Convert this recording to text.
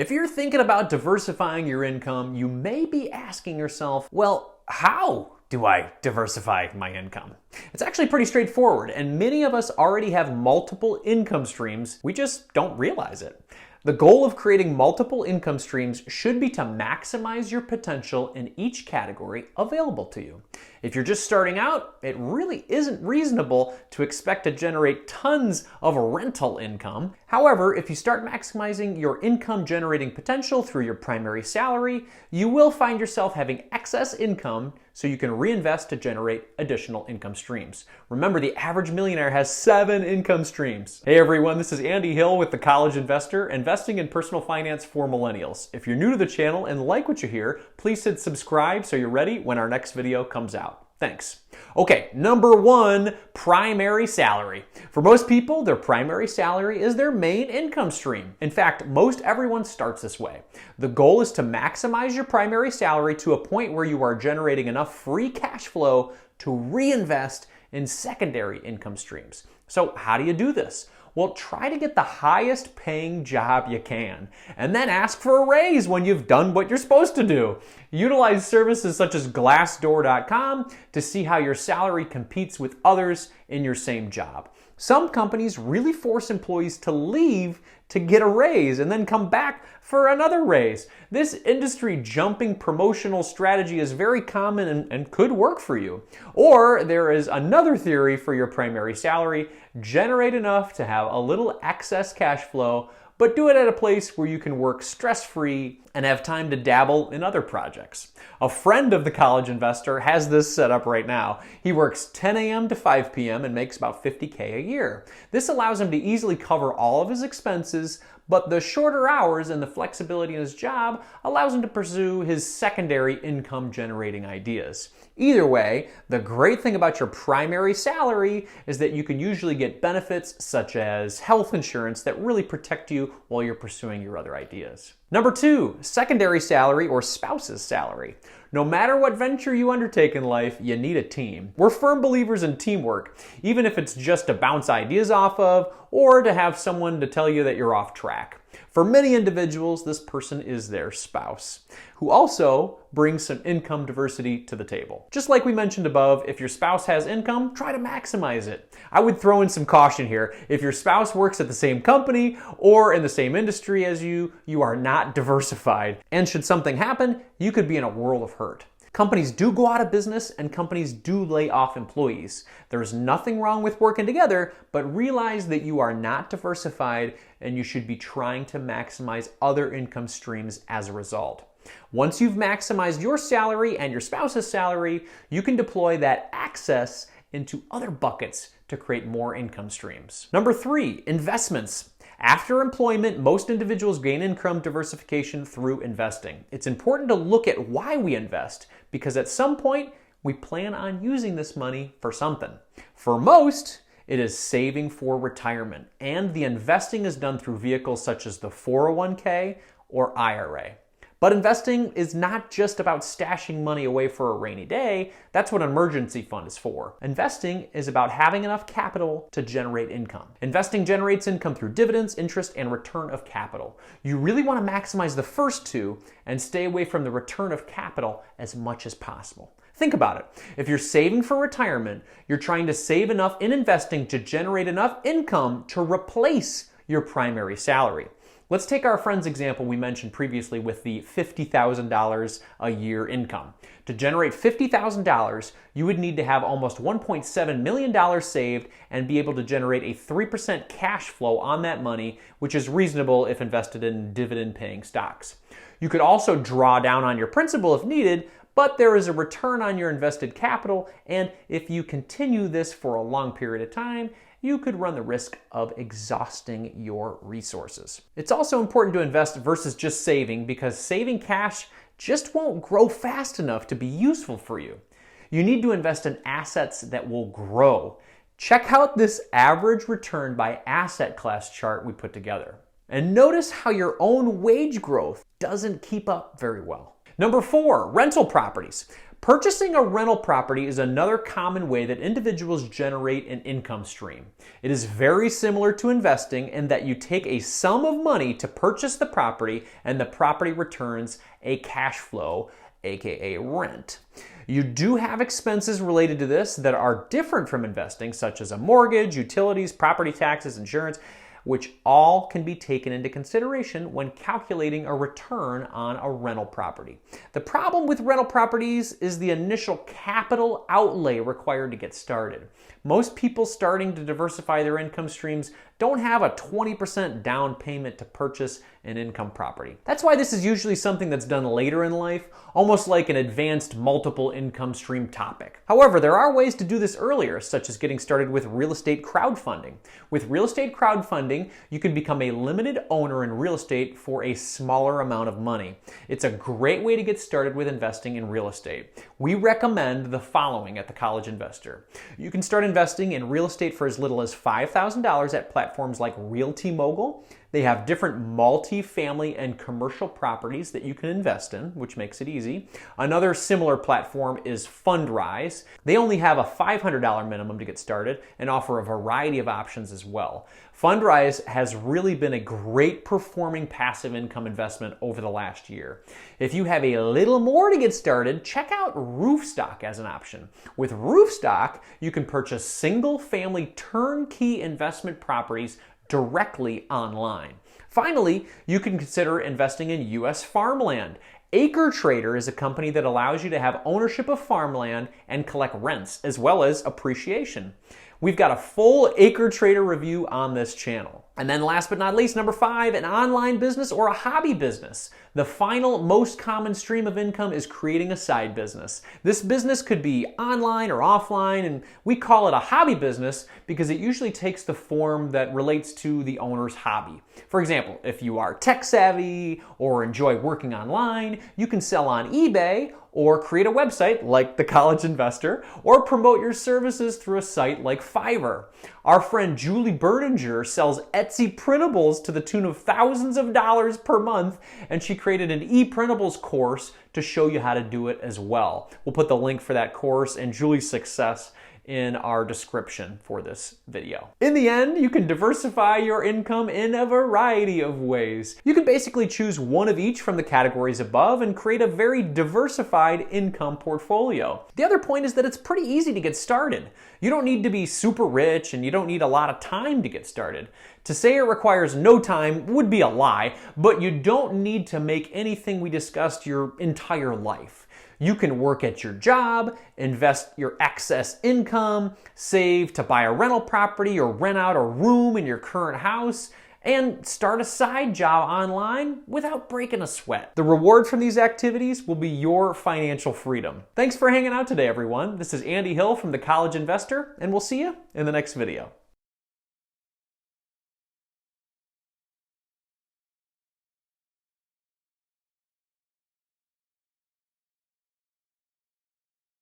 If you're thinking about diversifying your income, you may be asking yourself, well, how do I diversify my income? It's actually pretty straightforward, and many of us already have multiple income streams. We just don't realize it. The goal of creating multiple income streams should be to maximize your potential in each category available to you. If you're just starting out, it really isn't reasonable to expect to generate tons of rental income. However, if you start maximizing your income generating potential through your primary salary, you will find yourself having excess income so you can reinvest to generate additional income streams. Remember, the average millionaire has 7 income streams. Hey everyone, this is Andy Hill with The College Investor, investing in personal finance for millennials. If you're new to the channel and like what you hear, please hit subscribe so you're ready when our next video comes out. Thanks. Okay, number 1, primary salary. For most people, their primary salary is their main income stream. In fact, most everyone starts this way. The goal is to maximize your primary salary to a point where you are generating enough free cash flow to reinvest in secondary income streams. So how do you do this? Well, try to get the highest paying job you can, and then ask for a raise when you've done what you're supposed to do. Utilize services such as Glassdoor.com to see how your salary competes with others in your same job. Some companies really force employees to leave to get a raise and then come back for another raise. This industry jumping promotional strategy is very common and could work for you. Or there is another theory for your primary salary: generate enough to have a little excess cash flow, but do it at a place where you can work stress-free and have time to dabble in other projects. A friend of The College Investor has this set up right now. He works 10 a.m. to 5 p.m. and makes about $50K a year. This allows him to easily cover all of his expenses, but the shorter hours and the flexibility in his job allows him to pursue his secondary income generating ideas. Either way, the great thing about your primary salary is that you can usually get benefits such as health insurance that really protect you while you're pursuing your other ideas. Number 2, secondary salary or spouse's salary. No matter what venture you undertake in life, you need a team. We're firm believers in teamwork, even if it's just to bounce ideas off of or to have someone to tell you that you're off track. For many individuals, this person is their spouse, who also brings some income diversity to the table. Just like we mentioned above, if your spouse has income, try to maximize it. I would throw in some caution here. If your spouse works at the same company or in the same industry as you are not diversified. And should something happen, you could be in a world of hurt. Companies do go out of business and companies do lay off employees. There's nothing wrong with working together, but realize that you are not diversified and you should be trying to maximize other income streams as a result. Once you've maximized your salary and your spouse's salary, you can deploy that access into other buckets to create more income streams. Number 3, investments. After employment, most individuals gain income diversification through investing. It's important to look at why we invest, because at some point, we plan on using this money for something. For most, it is saving for retirement, and the investing is done through vehicles such as the 401k or IRA. But investing is not just about stashing money away for a rainy day. That's what an emergency fund is for. Investing is about having enough capital to generate income. Investing generates income through dividends, interest, and return of capital. You really want to maximize the first two and stay away from the return of capital as much as possible. Think about it. If you're saving for retirement, you're trying to save enough in investing to generate enough income to replace your primary salary. Let's take our friend's example we mentioned previously with the $50,000 a year income. To generate $50,000, you would need to have almost $1.7 million saved and be able to generate a 3% cash flow on that money, which is reasonable if invested in dividend-paying stocks. You could also draw down on your principal if needed, but there is a return on your invested capital, and if you continue this for a long period of time, you could run the risk of exhausting your resources. It's also important to invest versus just saving, because saving cash just won't grow fast enough to be useful for you. You need to invest in assets that will grow. Check out this average return by asset class chart we put together. And notice how your own wage growth doesn't keep up very well. Number 4, rental properties. Purchasing a rental property is another common way that individuals generate an income stream. It is very similar to investing in that you take a sum of money to purchase the property and the property returns a cash flow, aka rent. You do have expenses related to this that are different from investing, such as a mortgage, utilities, property taxes, insurance, which all can be taken into consideration when calculating a return on a rental property. The problem with rental properties is the initial capital outlay required to get started. Most people starting to diversify their income streams don't have a 20% down payment to purchase an income property. That's why this is usually something that's done later in life, almost like an advanced multiple income stream topic. However, there are ways to do this earlier, such as getting started with real estate crowdfunding. With real estate crowdfunding, you can become a limited owner in real estate for a smaller amount of money. It's a great way to get started with investing in real estate. We recommend the following at The College Investor. You can start investing in real estate for as little as $5,000 at platforms like Realty Mogul. They have different multi-family and commercial properties that you can invest in, which makes it easy. Another similar platform is Fundrise. They only have a $500 minimum to get started and offer a variety of options as well. Fundrise has really been a great performing passive income investment over the last year. If you have a little more to get started, check out Roofstock as an option. With Roofstock, you can purchase single-family turnkey investment properties directly online. Finally, you can consider investing in U.S. farmland. Acre Trader is a company that allows you to have ownership of farmland and collect rents as well as appreciation. We've got a full Acre Trader review on this channel. And then last but not least, number 5, an online business or a hobby business. The final most common stream of income is creating a side business. This business could be online or offline, and we call it a hobby business because it usually takes the form that relates to the owner's hobby. For example, if you are tech savvy or enjoy working online, you can sell on eBay or create a website like The College Investor, or promote your services through a site like Fiverr. Our friend Julie Berdinger sells Etsy printables to the tune of thousands of dollars per month, and she created an e-printables course to show you how to do it as well. We'll put the link for that course and Julie's success in our description for this video. In the end, you can diversify your income in a variety of ways. You can basically choose one of each from the categories above and create a very diversified income portfolio. The other point is that it's pretty easy to get started. You don't need to be super rich and you don't need a lot of time to get started. To say it requires no time would be a lie, but you don't need to make anything we discussed your entire life. You can work at your job, invest your excess income, save to buy a rental property or rent out a room in your current house, and start a side job online without breaking a sweat. The reward from these activities will be your financial freedom. Thanks for hanging out today, everyone. This is Andy Hill from The College Investor, and we'll see you in the next video.